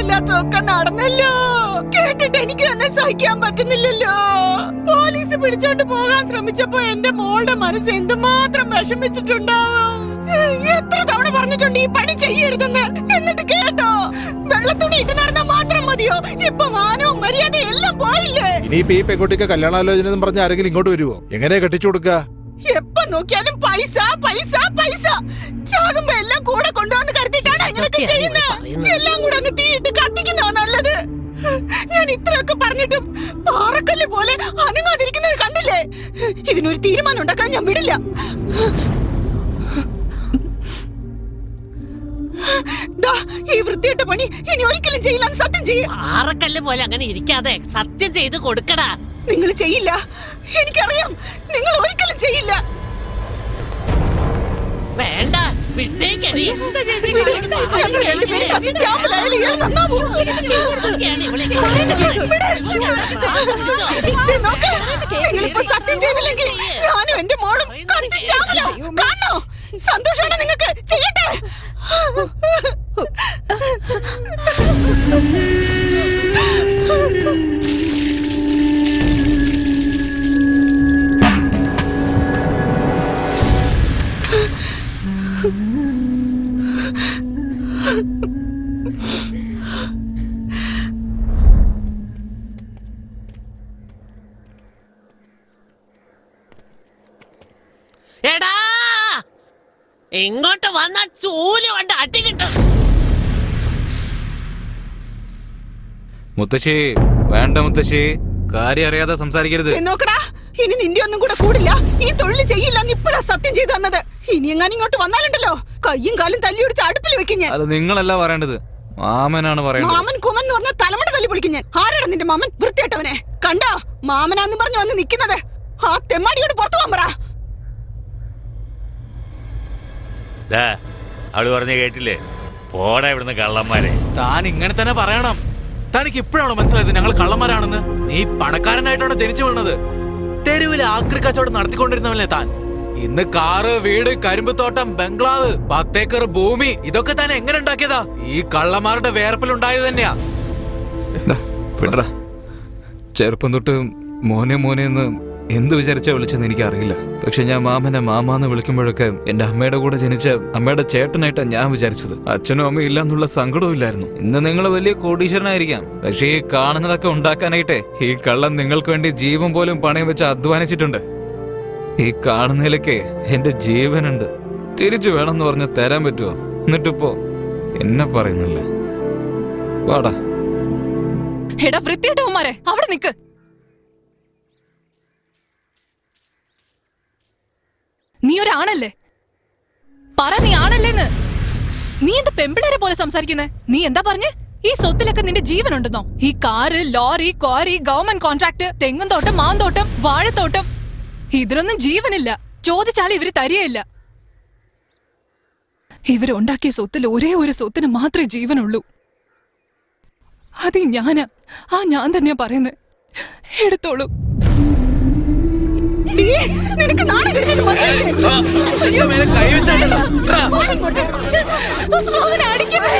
പാടില്ലാത്തതൊക്കെ നടന്നല്ലോ. കേട്ടിട്ട് എനിക്ക് തന്നെ സഹിക്കാൻ പറ്റുന്നില്ലല്ലോ. പോലീസ് പിടിച്ചോണ്ട് പോകാൻ ശ്രമിച്ചപ്പോ എന്റെ മോളുടെ മനസ്സ് എന്തുമാത്രം വിഷമിച്ചിട്ടുണ്ടാവും. എത്ര തവണ പറഞ്ഞിട്ടുണ്ട് ഈ പണി ചെയ്യരുതെന്ന്. എന്നിട്ട് കേട്ടോ? വെള്ളത്തുണി ഇട്ട് നടന്നാ മാത്രം മതിയോ? ഇപ്പൊ മാനവും മര്യാദയും എല്ലാം പോയില്ലേ? ഇനിയിപ്പോ ഈ പെൺകുട്ടിക്ക് കല്യാണാലോചന പറഞ്ഞ ആരെങ്കിലും ഇങ്ങോട്ട് വരുവോ? എങ്ങനെയാ കെട്ടിച്ചു കൊടുക്ക? എപ്പോ നോക്കിയാലും പൈസ പൈസ പൈസ. ചാകുമ്പോ എല്ലാം കൂടെ കൊണ്ടുവന്ന് കരുതിട്ടാണ് ഇങ്ങനെയൊക്കെ ചെയ്യുന്നത്. എല്ലാം കൂടെ അങ്ങ് തീയിട്ട് കത്തിക്കുന്നതാ നല്ലത്. ഞാൻ ഇത്രയൊക്കെ പറഞ്ഞിട്ടും പാറക്കല്ല് പോലെ അനങ്ങാതിരിക്കുന്നത് കണ്ടില്ലേ? ഇതിനൊരു തീരുമാനം ഉണ്ടാക്കാൻ ഞാൻ വിടില്ല. ഈ വൃത്തിയിട്ട പണി ഇനി ഒരിക്കലും ചെയ്യില്ല. സത്യം ചെയ്യും. പാറക്കല്ല് പോലെ അങ്ങനെ ഇരിക്കാതെ സത്യം ചെയ്ത് കൊടുക്കടാ. നിങ്ങൾ ചെയ്യില്ല, എനിക്കറിയാം. നിങ്ങൾ ഒരിക്കലും ചെയ്യില്ല. വേണ്ട, വിട്ടേക്കടി. ഞങ്ങൾ രണ്ടുപേരും കത്തിച്ചാമ്പലായാലും ഇയാൾ നന്നാവൂ. നിങ്ങളിപ്പോ സത്യം ചെയ്തില്ലെങ്കിൽ ഞാനും എന്റെ മോളും കത്തിച്ചാമ്പലാവും. കാണണോ? സന്തോഷാണോ നിങ്ങൾക്ക്? ചെയ്യട്ടെ. എടാ, ഇങ്ങോട്ട് വന്ന ചൂല് കൊണ്ട് അടി കിട്ടും. മുത്തശ്ശി വേണ്ട, മുത്തശ്ശി കാര്യം അറിയാതെ സംസാരിക്കരുത്. നോക്കടാ, ഇനി നിന്റെ ഒന്നും കൂടെ കൂടില്ല. ഈ തൊഴിൽ ചെയ്യില്ലെന്ന് ഇപ്പഴാ സത്യം ചെയ്തു തന്നത്. ഇനി എങ്ങാനും ഇങ്ങോട്ട് വന്നാലുണ്ടല്ലോ കയ്യും കാലും തല്ലി ഒടിച്ച് അടുപ്പിൽ വെക്കും ഞാൻ. അത് നിങ്ങളല്ല പറയേണ്ടത്, മാമനാണ് പറയേണ്ടത്. മാമൻ കുമൻ എന്ന് പറഞ്ഞ തലമുറ തല്ലി പൊളിക്കും ഞാൻ. ആരാടാ നിന്റെ മാമൻ? വൃത്തിയായിട്ടവനെ കണ്ടോ? മാമനാന്ന് പറഞ്ഞു വന്ന് നിക്കുന്നത്. ആ തെമ്മാടിയോട് പുറത്തു പോകാൻ പറ. അവള് പറഞ്ഞ കേട്ടില്ലേ? പോടാ ഇവിടുന്ന് കള്ളന്മാരെ. താൻ ഇങ്ങനെ തന്നെ പറയണം. തനിക്ക് ഇപ്പോഴാണോ മനസ്സിലായത് ഞങ്ങൾ കള്ളന്മാരാണെന്ന്? നീ പണക്കാരനായിട്ടാണ് ജനിച്ചു വീണത്. തെരുവിൽ ആക്രി കച്ചവടം നടത്തിക്കൊണ്ടിരുന്നവല്ലേ താൻ. ഇന്ന് കാറ്, വീട്, കരിമ്പ് തോട്ടം, ബംഗ്ലാവ്, 10 ഏക്കർ ഭൂമി, ഇതൊക്കെ താൻ എങ്ങനെ ഉണ്ടാക്കിയതാ? ഈ കള്ളന്മാരുടെ വേർപ്പിലുണ്ടായത് തന്നെയാ. ചെറുപ്പം തൊട്ട് മോനെ മോനെ എന്ന് എന്ത് വിചാരിച്ചാ വിളിച്ചെന്ന് എനിക്കറിയില്ല. പക്ഷെ ഞാൻ മാമനെ മാമാന്ന് വിളിക്കുമ്പോഴൊക്കെ എന്റെ അമ്മയുടെ കൂടെ ജനിച്ച അമ്മയുടെ ചേട്ടനായിട്ടാ ഞാൻ വിചാരിച്ചത്. അച്ഛനും അമ്മയും ഇല്ലാന്നുള്ള സങ്കടവും ഇല്ലായിരുന്നു. ഇന്ന് നിങ്ങൾ വലിയ കോടീശ്വരനായിരിക്കാം, പക്ഷെ ഈ കാണുന്നതൊക്കെ ഉണ്ടാക്കാനായിട്ടേ ഈ കള്ളൻ നിങ്ങൾക്ക് വേണ്ടി ജീവൻ പോലും പണയം വെച്ച് അധ്വാനിച്ചിട്ടുണ്ട്. ഈ കാണുന്നതിലൊക്കെ എന്റെ ജീവനുണ്ട്. തിരിച്ചു വേണമെന്ന് പറഞ്ഞ് തരാൻ പറ്റുമോ? എന്നിട്ടിപ്പോ എന്നെ പറയുന്നില്ല. വാടാ. എടാ വൃത്തിയായിട്ടവന്മാരെ, അവിടെ നിക്ക്. നീ ഒരാണല്ലേ? പറ, നീ ആണല്ലേന്ന്. നീ എന്താ പെമ്പിളരെ പോലെ സംസാരിക്കുന്നേ? നീ എന്താ പറഞ്ഞേ? ഈ സ്വത്തിലൊക്കെ നിന്റെ ജീവനുണ്ടെന്നോ? ഈ car, lorry, quarry, government contract, തെങ്ങും തോട്ടം, മാന്തോട്ടം, വാഴത്തോട്ടം, ഇതിലൊന്നും ജീവനില്ല. ചോദിച്ചാൽ ഇവര് തരികയില്ല. ഇവരുണ്ടാക്കിയ സ്വത്തിൽ ഒരേ ഒരു സ്വത്തിന് മാത്രമേ ജീവനുള്ളൂ. അത് ഞാനാ. ഞാൻ തന്നെയാ പറയുന്നത്. എടുത്തോളൂ. നിനക്ക് നാണം കിട്ടുന്നത് അവനെ അടിക്കുന്നേ.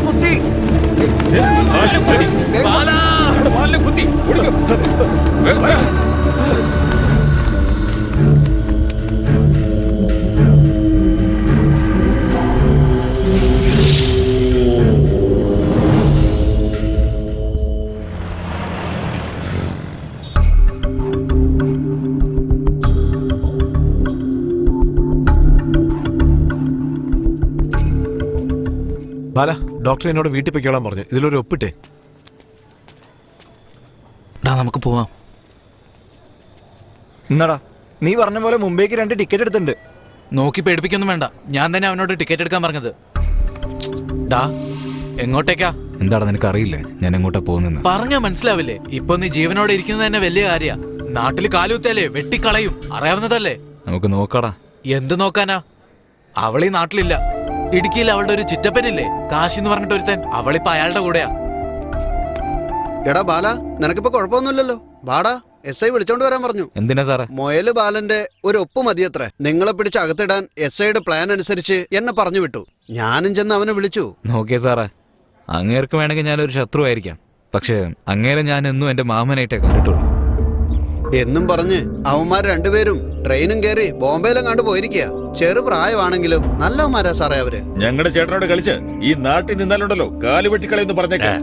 കുത്തി ബാല, ഡോക്ടർ എന്നോട് വീട്ടിൽ പൊയ്ക്കോളാൻ പറഞ്ഞു. ഇതിലൊരു ഒപ്പിട്ടേ. നമുക്ക് പോവാം. എന്നാടാ നീ പറഞ്ഞ പോലെ മുംബൈക്ക് 2 ടിക്കറ്റ് എടുത്തിട്ടുണ്ട്. നോക്കി പേടിപ്പിക്കൊന്നും വേണ്ട, ഞാൻ തന്നെ അവനോട് ടിക്കറ്റ് എടുക്കാൻ പറഞ്ഞത്. ഡാ, എങ്ങോട്ടേക്കാ? എന്താടാ നിനക്ക് അറിയില്ലേ ഞാൻ എങ്ങോട്ടാ പോകുന്നെന്ന്? പറഞ്ഞാ മനസ്സിലാവില്ലേ? ഇപ്പൊ നീ ജീവനോടെ ഇരിക്കുന്നത് തന്നെ വലിയ കാര്യ. നാട്ടില് കാലുകുത്തല്ലേ, വെട്ടിക്കളയും, അറിയാവുന്നതല്ലേ. നമുക്ക് നോക്കാടാ. എന്ത് നോക്കാനാ? അവളീ നാട്ടിലില്ല. ഇടുക്കിയിൽ അവളുടെ ഒരു ചിറ്റപ്പനില്ലേ, കാശി എന്ന് പറഞ്ഞിട്ട് ഒരുത്തൻ, അവളിപ്പോ അയാളുടെ കൂടെയാ. എടാ ബാല, നിനക്കിപ്പോ കുഴപ്പമൊന്നുമില്ലല്ലോ. ബാടാ, SI വിളിച്ചോണ്ട് വരാൻ പറഞ്ഞു. എന്തിനാ സാറേ? മൊയല് ബാലന്റെ ഒരു ഒപ്പ് മതിയത്രേ. നിങ്ങളെ പിടിച്ച് അകത്തിടാൻ SIയുടെ പ്ലാൻ അനുസരിച്ച് എന്നെ പറഞ്ഞു വിട്ടു. ഞാനും ചെന്ന് അവനെ വിളിച്ചു. നോക്കിയേ സാറേ, അങ്ങേർക്ക് വേണമെങ്കിൽ ഞാനൊരു ശത്രു ആയിരിക്കാം, പക്ഷെ അങ്ങേരെ ഞാൻ എന്നും എന്റെ മാമനായിട്ടേ കണ്ടിട്ടുള്ളൂ. എന്നും പറഞ്ഞ് അവന്മാർ രണ്ടുപേരും ട്രെയിനും കയറി ബോംബെയിലെങ്ങാണ്ട് പോയിരിക്കുക. ചെറുപ്രായമാണെങ്കിലും നല്ലവന്മാരാ സാറേ അവര്. ഞങ്ങളുടെ ചേട്ടനോട് കളിച്ച് ഈ നാട്ടിൽ നിന്നാലുണ്ടല്ലോ കാല് വെട്ടിക്കളയെന്ന് പറഞ്ഞേക്കാ.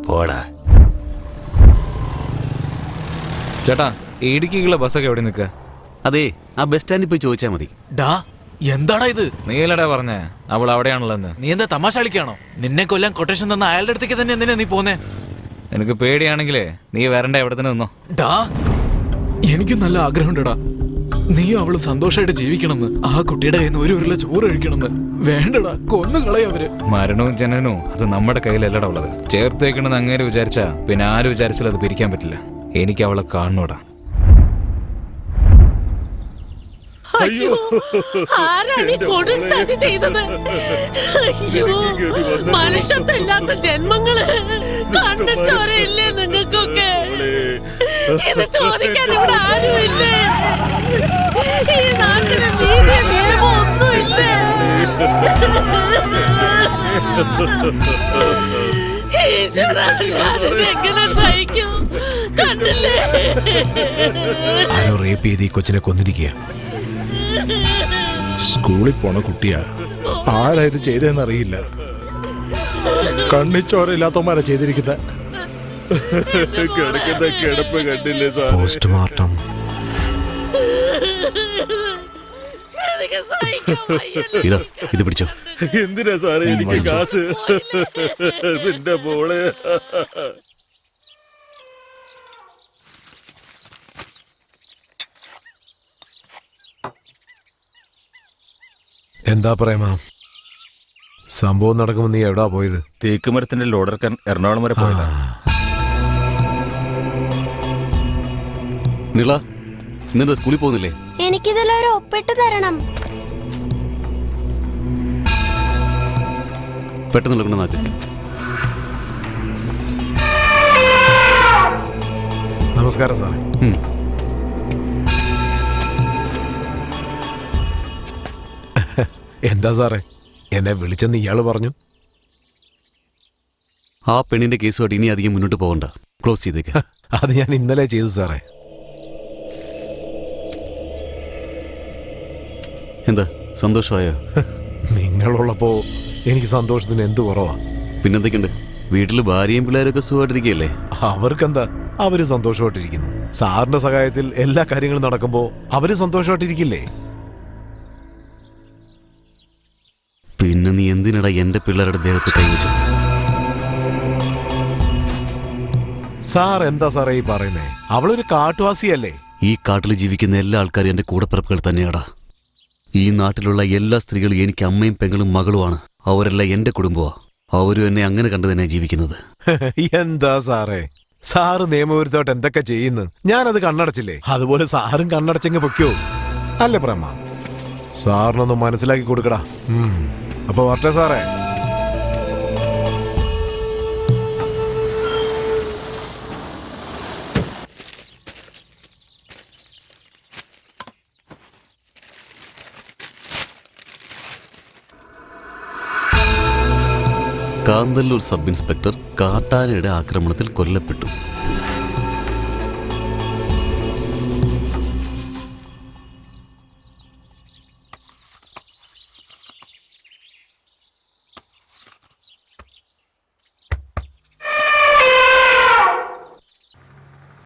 പോടാ ചേട്ടാ, ഇടുക്കിക്കുള്ള ബസ്സൊക്കെ എവിടെ നിൽക്കുക? അതെ, ആ ബസ് സ്റ്റാൻഡിൽ പോയി ചോദിച്ചാൽ മതി. ഡാ, എന്താടാ ഇത്? നീലടാ പറഞ്ഞേ അവൾ അവിടെയാണല്ലോ. നീ എന്താ തമാശ കളിക്കാണോ? നിന്നെ കൊല്ലാൻ കൊട്ടേഷൻ തന്ന അയാളുടെ അടുത്തേക്ക് തന്നെ എന്തിനാ നീ പോന്നേ? നിനക്ക് പേടിയാണെങ്കിലേ നീ വരണ്ട, എവിടെ തന്നെ നിന്നോ. ഡാ, എനിക്ക് നല്ല ആഗ്രഹമുണ്ടടാ, നീയും അവളും സന്തോഷമായിട്ട് ജീവിക്കണമെന്ന്. ആ കുട്ടിയുടെ കയ്യിൽ നിന്ന് ഒരു ഉരുള ചോറ് കഴിക്കണമെന്ന്. വേണ്ടടാ, കൊന്നുകളയവര്. മരണവും ജനനവും അത് നമ്മുടെ കയ്യിലല്ലടാ ഉള്ളത്. ചേർത്ത് വെക്കണമെന്ന് അങ്ങനെ വിചാരിച്ചാ പിന്നെ ആര് വിചാരിച്ചാലും അത് പിരിക്കാൻ പറ്റില്ല. എനിക്ക് അവളെ കാണണോടാ. അയ്യോ, ആരാണ് ഈ കൊടും ചതി ചെയ്തത്? അയ്യോ, മനുഷ്യത്വമില്ലാത്ത ജന്മങ്ങള്. കണ്ണച്ചോരയില്ലേ നിങ്ങൾക്കൊക്കെ? ഇത് ചോദിക്കാൻ ഇവിടെ ആരുമില്ലേ? ഈ നാട്ടിലെ നീതി നിയമം ഒന്നുമില്ലേ? ഈശ്വരാ, ഞാനിതെങ്ങനെ സഹിക്കും? കണ്ടില്ലേ, ആരോ റേപ്പ് ചെയ്ത് ഈ കൊച്ചിനെ കൊന്നിരിക്കുക. സ്കൂളിൽ പോണ കുട്ടിയാ. ആരാ ഇത് ചെയ്തതെന്നറിയില്ല. കണ്ണിച്ചോരയില്ലാത്തവന്മാരാ ചെയ്തിരിക്കുന്നത്. കിടപ്പ് കണ്ടില്ലേ സാർ? പോസ്റ്റ്മോർട്ടം. എനിക്ക് സഹിക്കാൻ വയ്യല്ലോ. ഇതാ, ഇത് പിടിച്ചോ. എന്തിനാ സാറേ എനിക്ക് കാശ്? നിന്റെ മോളെ എന്താ പ്രേമ, സംഭവം നടക്കുമ്പോ നീ എവിടാ പോയത്? തേക്കുമരത്തിന്റെ ലോഡർക്കാൻ എറണാകുളം വരെ പോയതാ. നിള, ഇന്നെന്താ സ്കൂളിൽ പോകുന്നില്ലേ? എനിക്കിതിലൊരു ഒപ്പിട്ട് തരണം. പെട്ടെന്ന് നടക്കണ നാക്ക്. നമസ്കാരം സാറേ. എന്താ സാറേ, എന്നെ വിളിച്ചെന്ന് ഇയാള് പറഞ്ഞു. ആ പെണ്ണിന്റെ കേസുമായിട്ട് ഇനി അധികം മുന്നോട്ട് പോകണ്ട, ക്ലോസ് ചെയ്തേക്ക്. അത് ഞാൻ ഇന്നലെ ചെയ്തു സാറേ. എന്താ, സന്തോഷമായോ? നിങ്ങളുള്ളപ്പോ എനിക്ക് സന്തോഷത്തിന് എന്ത് കുറവാ? പിന്നെന്തൊക്കെയുണ്ട്, വീട്ടില് ഭാര്യയും പിള്ളേരൊക്കെ സുഖമായിട്ടിരിക്കുകയല്ലേ? അവർക്കെന്താ, അവര് സന്തോഷമായിട്ടിരിക്കുന്നു. സാറിന്റെ സഹായത്തിൽ എല്ലാ കാര്യങ്ങളും നടക്കുമ്പോ അവര് സന്തോഷമായിട്ടിരിക്കില്ലേ? പിന്നെ നീ എന്തിനടാ എന്റെ പിള്ളേരുടെ ദേഹത്ത് കൈവച്ചത്? സാർ എന്താ സാറേ ഈ പറയുന്നേ? അവളൊരു കാട്ടുവാസിയല്ലേ? ഈ കാട്ടിൽ ജീവിക്കുന്ന എല്ലാ ആൾക്കാരും എന്റെ കൂടപ്പിറപ്പുകൾ തന്നെയാടാ. ഈ നാട്ടിലുള്ള എല്ലാ സ്ത്രീകളും എനിക്ക് അമ്മയും പെങ്ങളും മകളുമാണ്. അവരെല്ലാം എന്റെ കുടുംബമാ. അവരും എന്നെ അങ്ങനെ കണ്ടു തന്നെ ജീവിക്കുന്നത്. എന്താ സാറേ, സാറ് നിയമവിരുദ്ധമായിട്ട് എന്തൊക്കെ ചെയ്യുന്നു? ഞാനത് കണ്ണടച്ചില്ലേ? അതുപോലെ സാറും കണ്ണടച്ചെങ്കിൽ പൊയ്ക്കോ. അല്ലേ പ്രേമ? സാറിനൊന്ന് മനസ്സിലാക്കി കൊടുക്കടാ. അപ്പൊ വരട്ടെ സാറേ. കാന്തല്ലൂർ സബ് ഇൻസ്പെക്ടർ കാട്ടാനയുടെ ആക്രമണത്തിൽ കൊല്ലപ്പെട്ടു.